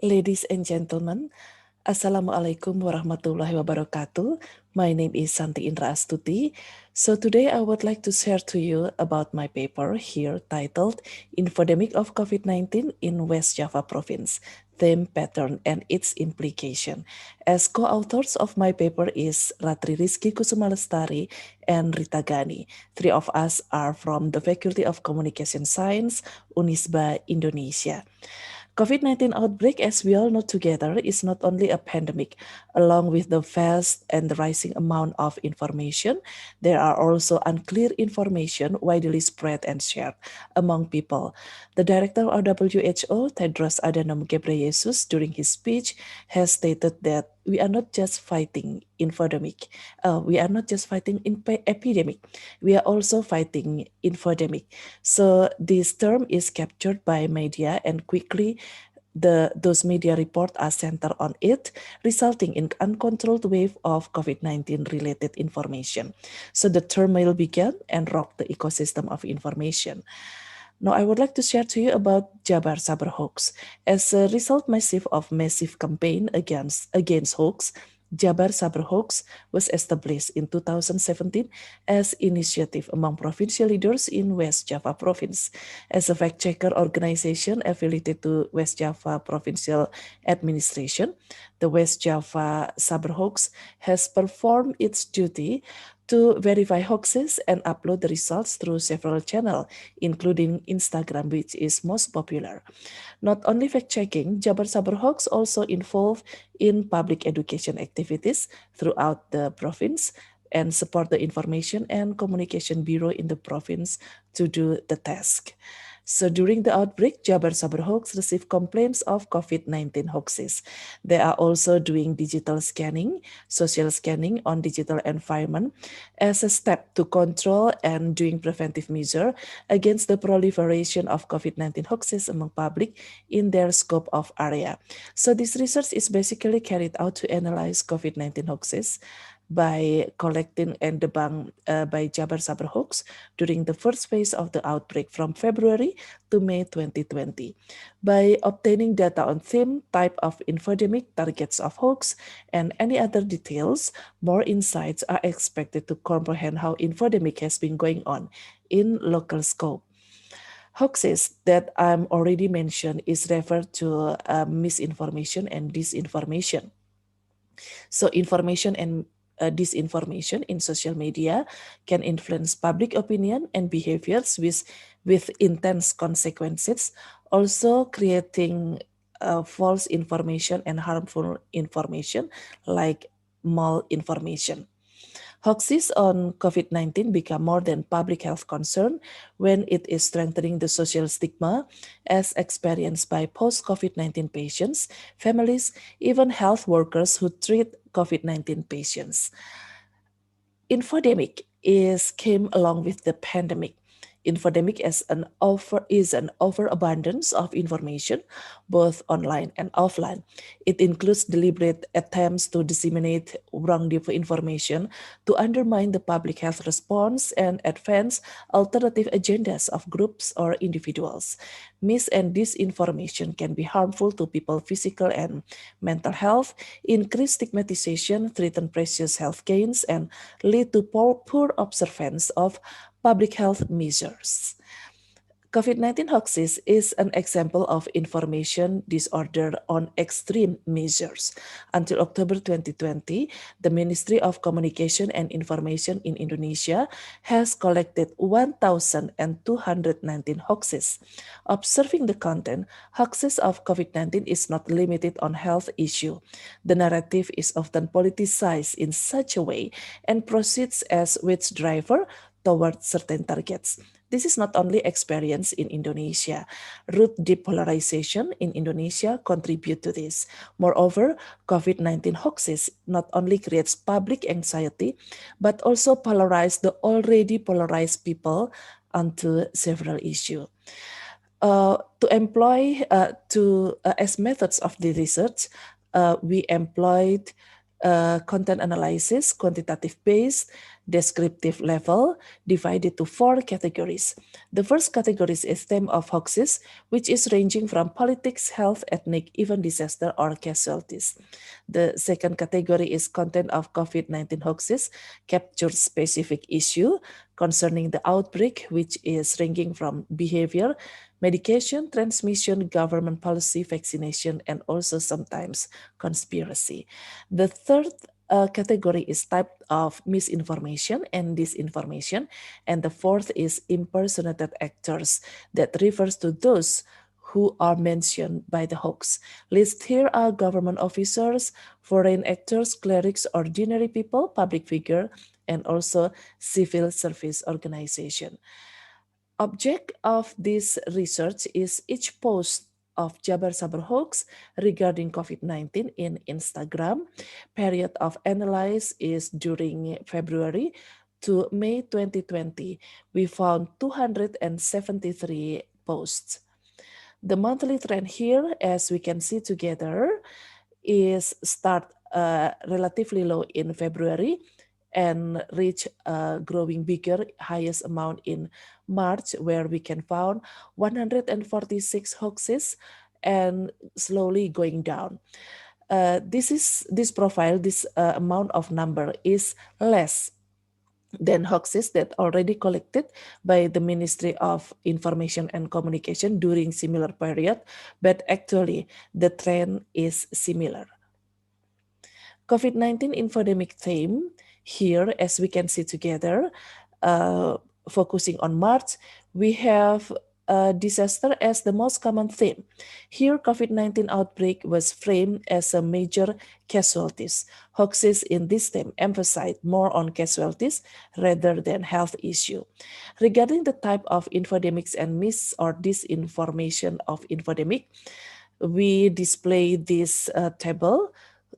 Ladies and gentlemen, Assalamualaikum warahmatullahi wabarakatuh. My name is Santi Indra Astuti. So today I would like to share to you about my paper here titled Infodemic of COVID-19 in West Java Province, Theme, Pattern, and its Implication. As co-authors of my paper is Ratri Rizky Kusumalestari and Rita Gani. Three of us are from the Faculty of Communication Science, Unisba, Indonesia. COVID-19 outbreak, as we all know together, is not only a pandemic. Along with the vast and rising amount of information, there are also unclear information widely spread and shared among people. The director of WHO, Tedros Adhanom Ghebreyesus, during his speech, has stated that we are not just fighting infodemic. We are not just fighting epidemic. We are also fighting infodemic. So this term is captured by media and quickly those media reports are centered on it, resulting in uncontrolled wave of COVID-19 related information. So the turmoil began and rocked the ecosystem of information. Now, I would like to share to you about Jabar Sabar hoax. As a result of massive campaign against hoax, Jabar Sabar hoax was established in 2017 as initiative among provincial leaders in West Java province. As a fact-checker organization affiliated to West Java Provincial Administration, the West Java Sabar hoax has performed its duty to verify hoaxes and upload the results through several channels, including Instagram, which is most popular. Not only fact-checking, Jabar Sabar Hoax also involved in public education activities throughout the province and support the Information and Communication Bureau in the province to do the task. So during the outbreak, Jabar Sabar Hoax received complaints of COVID-19 hoaxes. They are also doing digital scanning, social scanning on digital environment as a step to control and doing preventive measure against the proliferation of COVID-19 hoaxes among public in their scope of area. So this research is basically carried out to analyze COVID-19 hoaxes by collecting and debunk by Jabar Sabar hoax during the first phase of the outbreak from February to May 2020. By obtaining data on theme, type of infodemic, targets of hoax, and any other details, more insights are expected to comprehend how infodemic has been going on in local scope. Hoaxes that I'm already mentioned is referred to misinformation and disinformation. So information and disinformation in social media can influence public opinion and behaviors with intense consequences, also creating false information and harmful information like malinformation. Hoaxes on COVID-19 become more than public health concern when it is strengthening the social stigma as experienced by post-COVID-19 patients, families, even health workers who treat COVID-19 patients. Infodemic came along with the pandemic. Infodemic is an overabundance of information, both online and offline. It includes deliberate attempts to disseminate wrong information, to undermine the public health response, and advance alternative agendas of groups or individuals. Mis and disinformation can be harmful to people's physical and mental health, increase stigmatization, threaten precious health gains, and lead to poor observance of public health measures. COVID-19 hoaxes is an example of information disorder on extreme measures. Until October 2020, the Ministry of Communication and Information in Indonesia has collected 1,219 hoaxes. Observing the content, hoaxes of COVID-19 is not limited on health issue. The narrative is often politicized in such a way and proceeds as which driver toward certain targets. This is not only experienced in Indonesia. Root depolarization in Indonesia contribute to this. Moreover, COVID-19 hoaxes not only creates public anxiety, but also polarize the already polarized people onto several issues. To employ as methods of the research, we employed content analysis, quantitative based, descriptive level, divided to 4 categories. The first category is theme of hoaxes, which is ranging from politics, health, ethnic, even disaster or casualties. The second category is content of COVID-19 hoaxes, capture specific issue concerning the outbreak, which is ranging from behavior, medication, transmission, government policy, vaccination, and also sometimes conspiracy. The third category is type of misinformation and disinformation. And the fourth is impersonated actors that refers to those who are mentioned by the hoax. List here are government officers, foreign actors, clerics, ordinary people, public figure, and also civil service organization. Object of this research is each post of Jabar Sabar hoax regarding COVID-19 in Instagram. Period of analysis is during February to May 2020. We found 273 posts. The monthly trend here, as we can see together, is start relatively low in February and reach growing bigger, highest amount in March, where we can found 146 hoaxes and slowly going down. This profile, this amount of number is less than hoaxes that already collected by the Ministry of Information and Communication during similar period, but actually the trend is similar. COVID-19 infodemic theme here, as we can see together, focusing on March, we have disaster as the most common theme. Here, COVID-19 outbreak was framed as a major casualties. Hoaxes in this theme emphasized more on casualties rather than health issue. Regarding the type of infodemics and mis or disinformation of infodemic, we display this table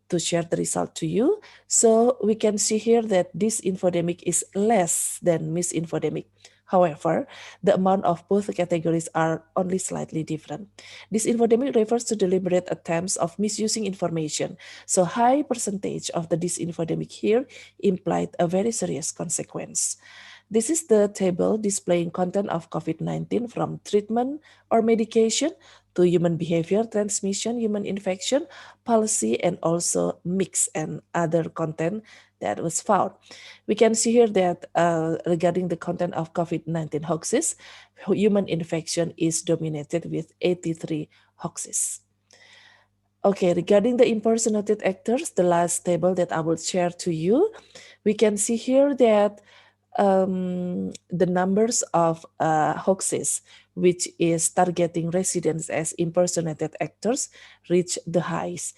to share the result to you. So we can see here that this infodemic is less than misinfodemic. However, the amount of both categories are only slightly different. This infodemic refers to deliberate attempts of misusing information. So high percentage of the disinfodemic here implied a very serious consequence. This is the table displaying content of COVID-19 from treatment or medication to human behavior, transmission, human infection, policy, and also mix and other content that was found. We can see here that regarding the content of COVID-19 hoaxes, human infection is dominated with 83 hoaxes. Okay, regarding the impersonated actors, the last table that I will share to you, we can see here that the numbers of hoaxes, which is targeting residents as impersonated actors, reach the highest.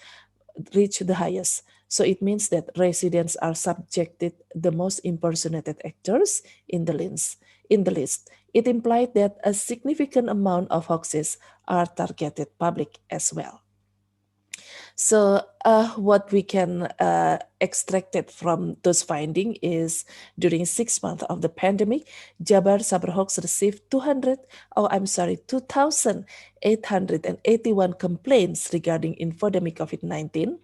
So it means that residents are subjected the most impersonated actors in the list. It implied that a significant amount of hoaxes are targeted public as well. So what we can extract it from those findings is during 6 months of the pandemic, Jabar Sabar Hoax received 2,881 complaints regarding infodemic COVID-19.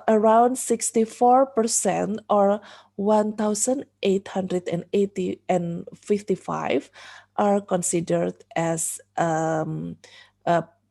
Around 64% or 1,855 are considered as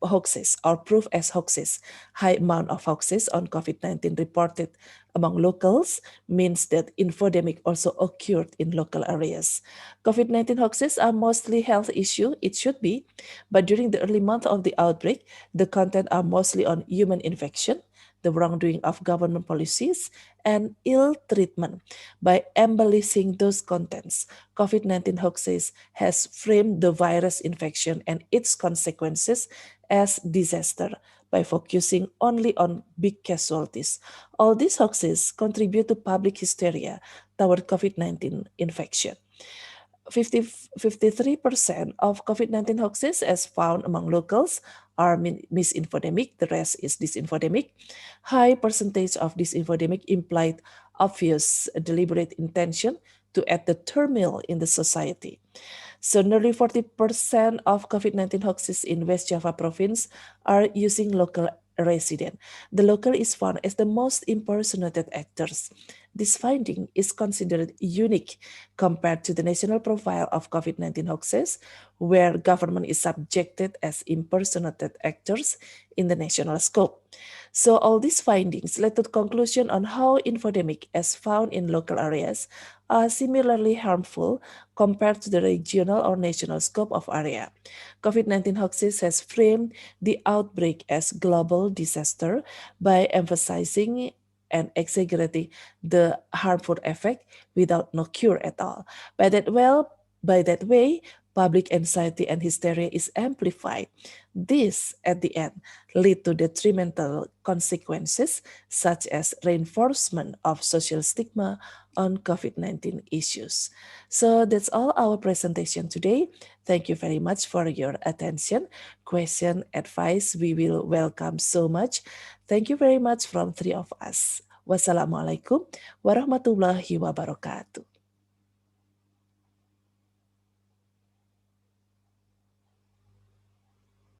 hoaxes or proof as hoaxes. High amount of hoaxes on COVID-19 reported among locals means that infodemic also occurred in local areas. COVID-19 hoaxes are mostly health issue, it should be, but during the early month of the outbreak, the content are mostly on human infection, the wrongdoing of government policies, and ill treatment. By embellishing those contents, COVID-19 hoaxes has framed the virus infection and its consequences as disaster by focusing only on big casualties. All these hoaxes contribute to public hysteria toward COVID-19 infection. 53% of COVID-19 hoaxes as found among locals are misinfodemic, the rest is disinfodemic. High percentage of disinfodemic implied obvious deliberate intention to add the turmoil in the society. So nearly 40% of COVID-19 hoaxes in West Java province are using local resident. The local is found as the most impersonated actors. This finding is considered unique compared to the national profile of COVID-19 hoaxes, where government is subjected as impersonated actors in the national scope. So all these findings led to the conclusion on how infodemic as found in local areas are similarly harmful compared to the regional or national scope of area. COVID-19 hoaxes has framed the outbreak as global disaster by emphasizing and exaggerating the harmful effect without no cure at all. By that way, public anxiety and hysteria is amplified. This, at the end, lead to detrimental consequences such as reinforcement of social stigma on COVID-19 issues. So that's all our presentation today. Thank you very much for your attention. Question, advice, we will welcome so much. Thank you very much from three of us. Wassalamualaikum warahmatullahi wabarakatuh.